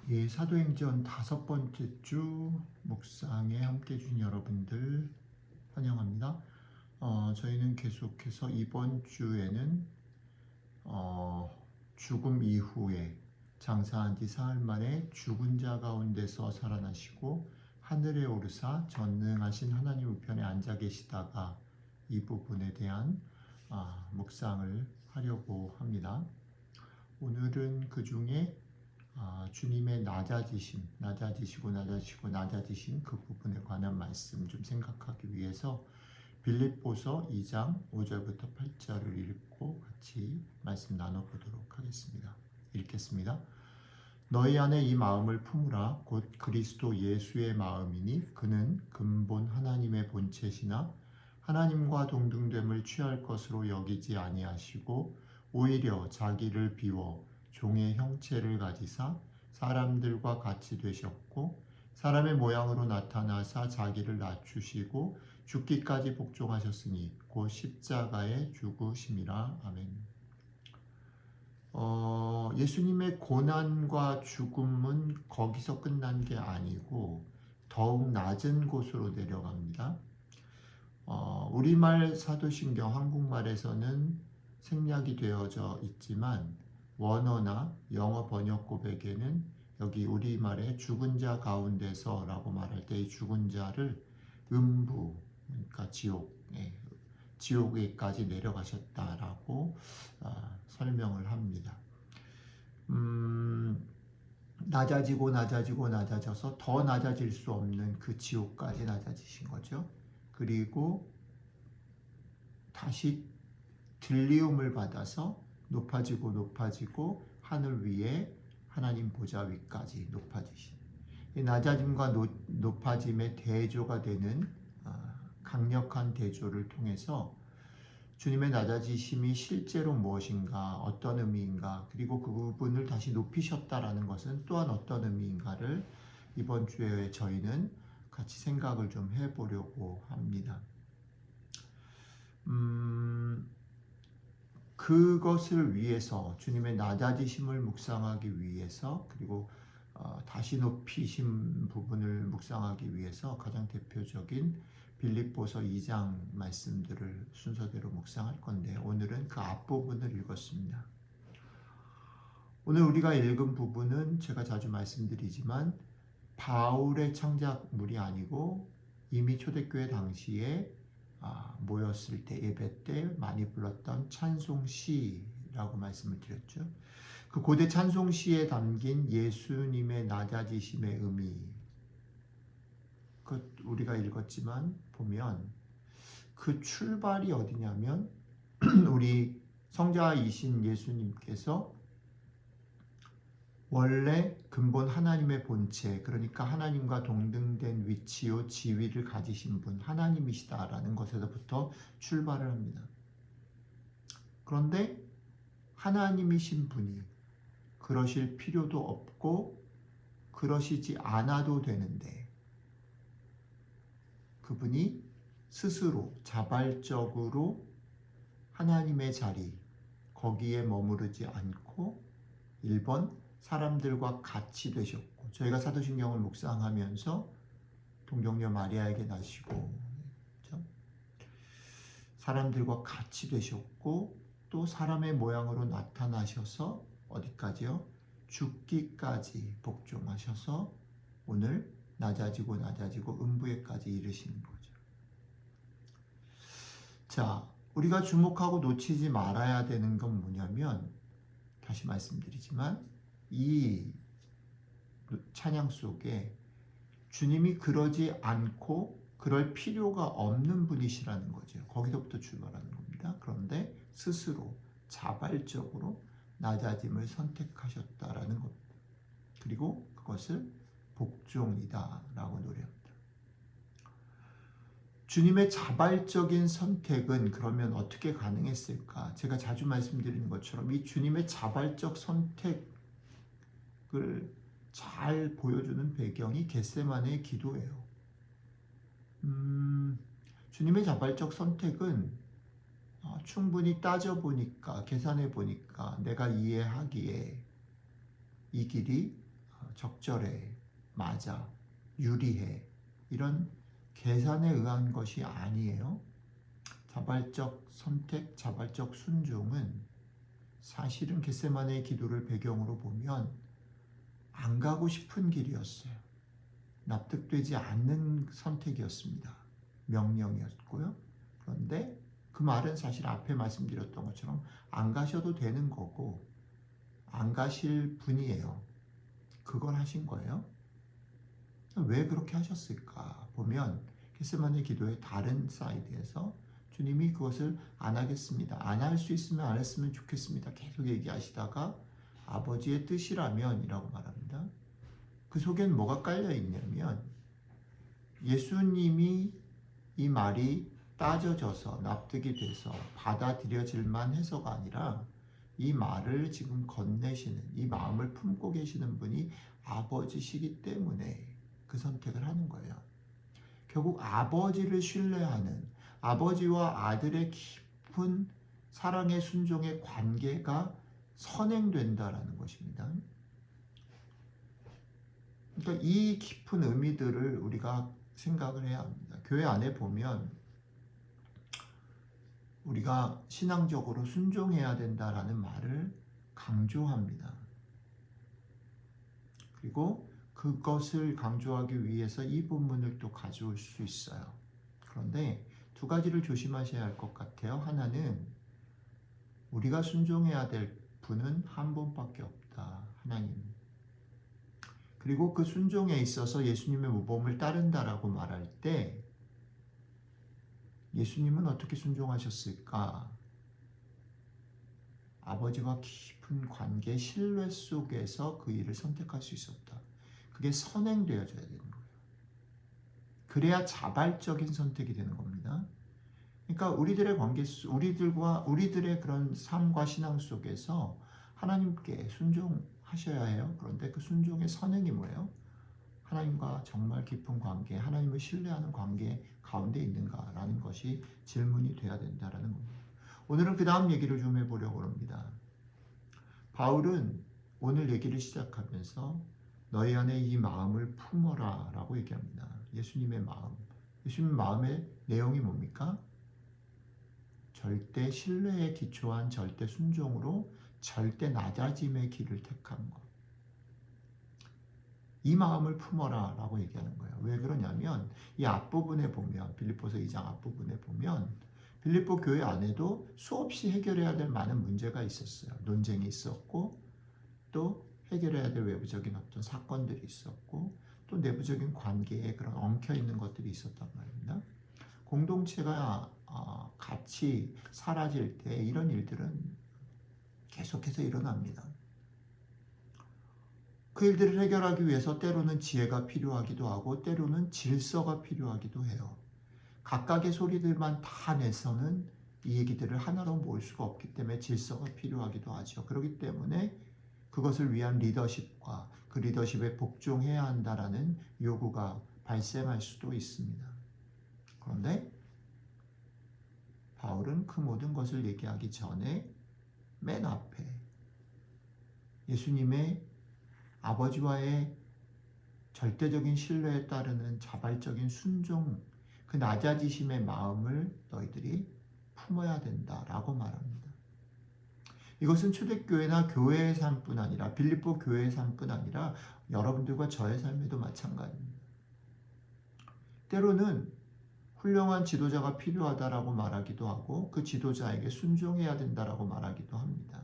이 사도행전 5번째 주 묵상에 함께 해준 여러분들 환영합니다. 저희는 계속해서 이번 주에는 죽음 이후에 장사한 지 사흘 만에 죽은 자 가운데서 살아나시고 하늘에 오르사 전능하신 하나님 우편에 앉아 계시다가 이 부분에 대한 묵상을 하려고 합니다. 오늘은 그 중에 주님의 낮아지신 그 부분에 관한 말씀 좀 생각하기 위해서 빌립보서 2장 5절부터 8절을 읽고 같이 말씀 나눠보도록 하겠습니다. 읽겠습니다. 너희 안에 이 마음을 품으라. 곧 그리스도 예수의 마음이니 그는 근본 하나님의 본체시나 하나님과 동등됨을 취할 것으로 여기지 아니하시고 오히려 자기를 비워 종의 형체를 가지사 사람들과 같이 되셨고 사람의 모양으로 나타나사 자기를 낮추시고 죽기까지 복종하셨으니 곧 십자가에 죽으심이라. 아멘. 예수님의 고난과 죽음은 거기서 끝난 게 아니고 더욱 낮은 곳으로 내려갑니다. 우리말 사도신경 한국말에서는 생략이 되어져 있지만 원어나 영어 번역본에게는 여기 우리말에 죽은 자 가운데서 라고 말할 때 이 죽은 자를 음부, 그러니까 지옥에까지 내려가셨다라고 설명을 합니다. 낮아져서 더 낮아질 수 없는 그 지옥까지 낮아지신 거죠. 그리고 다시 들리움을 받아서 높아지고 하늘 위에 하나님 보좌 위까지 높아지신 이 낮아짐과 높아짐의 대조가 되는 강력한 대조를 통해서 주님의 낮아지심이 실제로 무엇인가, 어떤 의미인가, 그리고 그 부분을 다시 높이셨다라는 것은 또한 어떤 의미인가를 이번 주에 저희는 같이 생각을 좀 해보려고 합니다. 그것을 위해서 주님의 낮아지심을 묵상하기 위해서 그리고 다시 높이신 부분을 묵상하기 위해서 가장 대표적인 빌립보서 2장 말씀들을 순서대로 묵상할 건데 오늘은 그 앞부분을 읽었습니다. 오늘 우리가 읽은 부분은 제가 자주 말씀드리지만 바울의 창작물이 아니고 이미 초대교회 당시에 모였을 때 예배 때 많이 불렀던 찬송시라고 말씀을 드렸죠. 그 고대 찬송시에 담긴 예수님의 낮아지심의 의미, 그 우리가 읽었지만 보면 그 출발이 어디냐면 우리 성자이신 예수님께서 원래 근본 하나님의 본체, 그러니까 하나님과 동등된 위치요 지위를 가지신 분, 하나님이시다라는 것에서부터 출발을 합니다. 그런데 하나님이신 분이 그러실 필요도 없고 그러시지 않아도 되는데 그분이 스스로 자발적으로 하나님의 자리, 거기에 머무르지 않고 1번 사람들과 같이 되셨고, 저희가 사도신경을 묵상하면서 동정녀 마리아에게 나시고 그렇죠? 사람들과 같이 되셨고 또 사람의 모양으로 나타나셔서 어디까지요? 죽기까지 복종하셔서 오늘 낮아지고 음부에까지 이르시는 거죠. 자, 우리가 주목하고 놓치지 말아야 되는 건 뭐냐면 다시 말씀드리지만 이 찬양 속에 주님이 그러지 않고 그럴 필요가 없는 분이시라는 거죠. 거기서부터 출발하는 겁니다. 그런데 스스로 자발적으로 낮아짐을 선택하셨다라는 겁니다. 그리고 그것을 복종이다라고 노래합니다. 주님의 자발적인 선택은 그러면 어떻게 가능했을까? 제가 자주 말씀드리는 것처럼 이 주님의 자발적 선택을 잘 보여주는 배경이 겟세마네의 기도예요. 주님의 자발적 선택은 충분히 따져보니까, 계산해보니까 내가 이해하기에 이 길이 적절해, 맞아, 유리해 이런 계산에 의한 것이 아니에요. 자발적 선택, 자발적 순종은 사실은 겟세마네의 기도를 배경으로 보면 안 가고 싶은 길이었어요. 납득되지 않는 선택이었습니다. 명령이었고요. 그런데 그 말은 사실 앞에 말씀드렸던 것처럼 안 가셔도 되는 거고 안 가실 분이에요. 그걸 하신 거예요. 왜 그렇게 하셨을까 보면 겟세마네 기도의 다른 사이드에서 주님이 그것을 안 하겠습니다. 안 할 수 있으면 안 했으면 좋겠습니다. 계속 얘기하시다가 아버지의 뜻이라면 이라고 말합니다. 그 속엔 뭐가 깔려 있냐면 예수님이 이 말이 따져져서 납득이 돼서 받아들여질만 해서가 아니라 이 말을 지금 건네시는, 이 마음을 품고 계시는 분이 아버지시기 때문에 그 선택을 하는 거예요. 결국 아버지를 신뢰하는, 아버지와 아들의 깊은 사랑의 순종의 관계가 선행된다라는 것입니다. 그러니까 이 깊은 의미들을 우리가 생각을 해야 합니다. 교회 안에 보면 우리가 신앙적으로 순종해야 된다라는 말을 강조합니다. 그리고 그것을 강조하기 위해서 이 본문을 또 가져올 수 있어요. 그런데 두 가지를 조심하셔야 할 것 같아요. 하나는 우리가 순종해야 될 분은 한 분밖에 없다. 하나님. 그리고 그 순종에 있어서 예수님의 모범을 따른다라고 말할 때 예수님은 어떻게 순종하셨을까? 아버지와 깊은 관계, 신뢰 속에서 그 일을 선택할 수 있었다. 그게 선행되어져야 되는 거예요. 그래야 자발적인 선택이 되는 겁니다. 그러니까 우리들의 관계, 우리들의 그런 삶과 신앙 속에서 하나님께 순종하셔야 해요. 그런데 그 순종의 선행이 뭐예요? 하나님과 정말 깊은 관계, 하나님을 신뢰하는 관계 가운데 있는가라는 것이 질문이 돼야 된다는 겁니다. 오늘은 그 다음 얘기를 좀 해보려고 합니다. 바울은 오늘 얘기를 시작하면서 너희 안에 이 마음을 품어라 라고 얘기합니다. 예수님의 마음. 예수님 마음의 내용이 뭡니까? 절대 신뢰에 기초한 절대 순종으로 절대 낮아짐의 길을 택한 것. 이 마음을 품어라 라고 얘기하는 거예요. 왜 그러냐면 이 앞부분에 보면 빌립보서 2장 앞부분에 보면 빌립보 교회 안에도 수없이 해결해야 될 많은 문제가 있었어요. 논쟁이 있었고 또 해결해야 될 외부적인 어떤 사건들이 있었고 또 내부적인 관계에 그런 엉켜있는 것들이 있었단 말입니다. 공동체가 같이 사라질 때 이런 일들은 계속해서 일어납니다. 그 일들을 해결하기 위해서 때로는 지혜가 필요하기도 하고 때로는 질서가 필요하기도 해요. 각각의 소리들만 다 내서는 이 얘기들을 하나로 모을 수가 없기 때문에 질서가 필요하기도 하죠. 그렇기 때문에 그것을 위한 리더십과 그 리더십에 복종해야 한다라는 요구가 발생할 수도 있습니다. 그런데 바울은 그 모든 것을 얘기하기 전에 맨 앞에 예수님의 아버지와의 절대적인 신뢰에 따르는 자발적인 순종, 그 낮아지심의 마음을 너희들이 품어야 된다라고 말합니다. 이것은 초대교회나 교회의 삶뿐 아니라 빌립보 교회의 삶뿐 아니라 여러분들과 저의 삶에도 마찬가지입니다. 때로는 훌륭한 지도자가 필요하다라고 말하기도 하고 그 지도자에게 순종해야 된다라고 말하기도 합니다.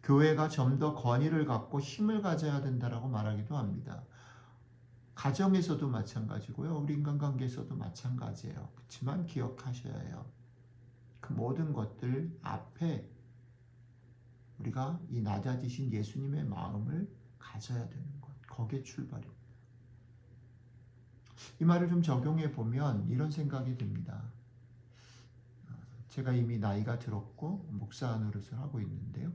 교회가 좀 더 권위를 갖고 힘을 가져야 된다라고 말하기도 합니다. 가정에서도 마찬가지고요. 우리 인간관계에서도 마찬가지예요. 그렇지만 기억하셔야 해요. 그 모든 것들 앞에 우리가 이 낮아지신 예수님의 마음을 가져야 되는 것. 거기에 출발입니다. 이 말을 좀 적용해 보면 이런 생각이 듭니다. 제가 이미 나이가 들었고 목사 노릇을 하고 있는데요.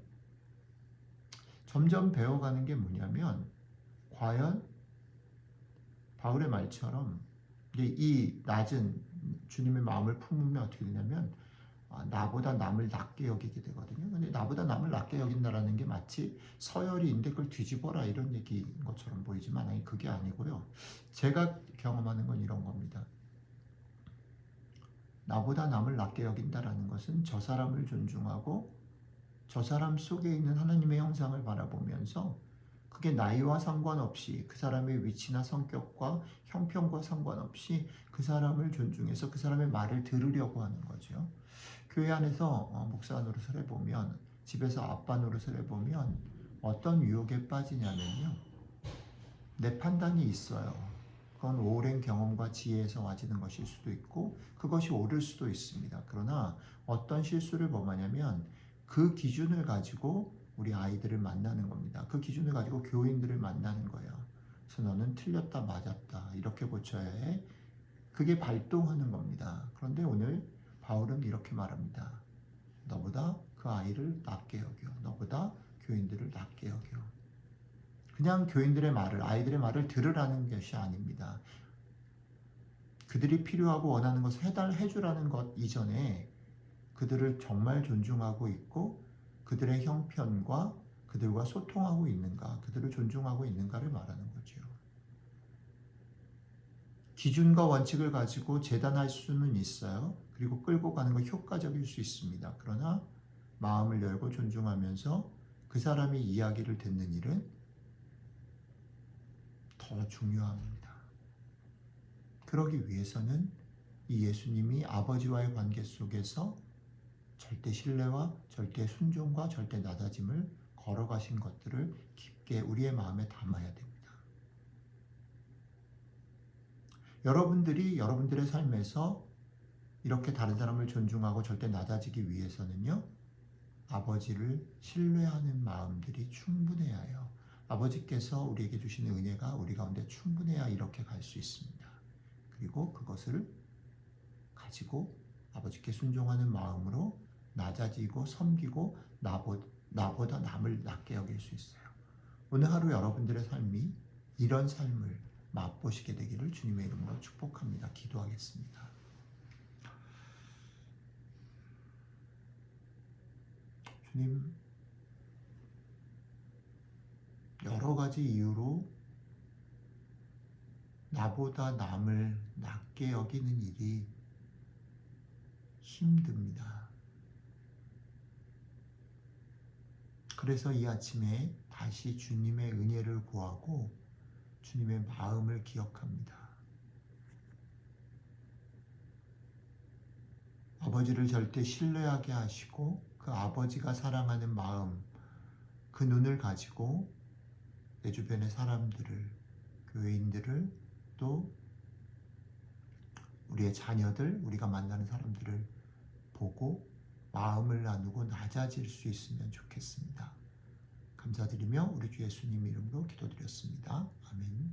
점점 배워가는 게 뭐냐면 과연 바울의 말처럼 이 낮은 주님의 마음을 품으면 어떻게 되냐면 나보다 남을 낮게 여기게 되거든요. 근데 나보다 남을 낮게 여긴다라는 게 마치 서열이 있는데 그걸 뒤집어라 이런 얘기인 것처럼 보이지만 아니 그게 아니고요. 제가 경험하는 건 이런 겁니다. 나보다 남을 낮게 여긴다라는 것은 저 사람을 존중하고 저 사람 속에 있는 하나님의 형상을 바라보면서 그게 나이와 상관없이 그 사람의 위치나 성격과 형편과 상관없이 그 사람을 존중해서 그 사람의 말을 들으려고 하는 거죠. 교회 안에서 목사 노릇을 해보면 집에서 아빠 노릇을 해보면 어떤 유혹에 빠지냐면요. 내 판단이 있어요. 그건 오랜 경험과 지혜에서 와지는 것일 수도 있고 그것이 옳을 수도 있습니다. 그러나 어떤 실수를 범하냐면 그 기준을 가지고 우리 아이들을 만나는 겁니다. 그 기준을 가지고 교인들을 만나는 거예요. 그래서 너는 틀렸다 맞았다 이렇게 고쳐야 해. 그게 발동하는 겁니다. 그런데 오늘 바울은 이렇게 말합니다. 너보다 그 아이를 낮게 여겨. 너보다 교인들을 낮게 여겨. 그냥 교인들의 말을, 아이들의 말을 들으라는 것이 아닙니다. 그들이 필요하고 원하는 것을 해주라는 것 이전에 그들을 정말 존중하고 있고 그들의 형편과 그들과 소통하고 있는가, 그들을 존중하고 있는가를 말하는 거죠. 기준과 원칙을 가지고 재단할 수는 있어요. 그리고 끌고 가는 건 효과적일 수 있습니다. 그러나 마음을 열고 존중하면서 그 사람이 이야기를 듣는 일은 더 중요합니다. 그러기 위해서는 이 예수님이 아버지와의 관계 속에서 절대 신뢰와 절대 순종과 절대 낮아짐을 걸어가신 것들을 깊게 우리의 마음에 담아야 됩니다. 여러분들이 여러분들의 삶에서 이렇게 다른 사람을 존중하고 절대 낮아지기 위해서는요. 아버지를 신뢰하는 마음들이 충분해야 해요. 아버지께서 우리에게 주시는 은혜가 우리 가운데 충분해야 이렇게 갈 수 있습니다. 그리고 그것을 가지고 아버지께 순종하는 마음으로 낮아지고 섬기고 나보다 남을 낮게 여길 수 있어요. 오늘 하루 여러분들의 삶이 이런 삶을 맛보시게 되기를 주님의 이름으로 축복합니다. 기도하겠습니다. 주님, 여러 가지 이유로 나보다 남을 낮게 여기는 일이 힘듭니다. 그래서 이 아침에 다시 주님의 은혜를 구하고 주님의 마음을 기억합니다. 아버지를 절대 신뢰하게 하시고 그 아버지가 사랑하는 마음, 그 눈을 가지고 내 주변의 사람들을, 교회인들을 또 우리의 자녀들, 우리가 만나는 사람들을 보고 마음을 나누고 낮아질 수 있으면 좋겠습니다. 감사드리며 우리 주 예수님 이름으로 기도드렸습니다. 아멘.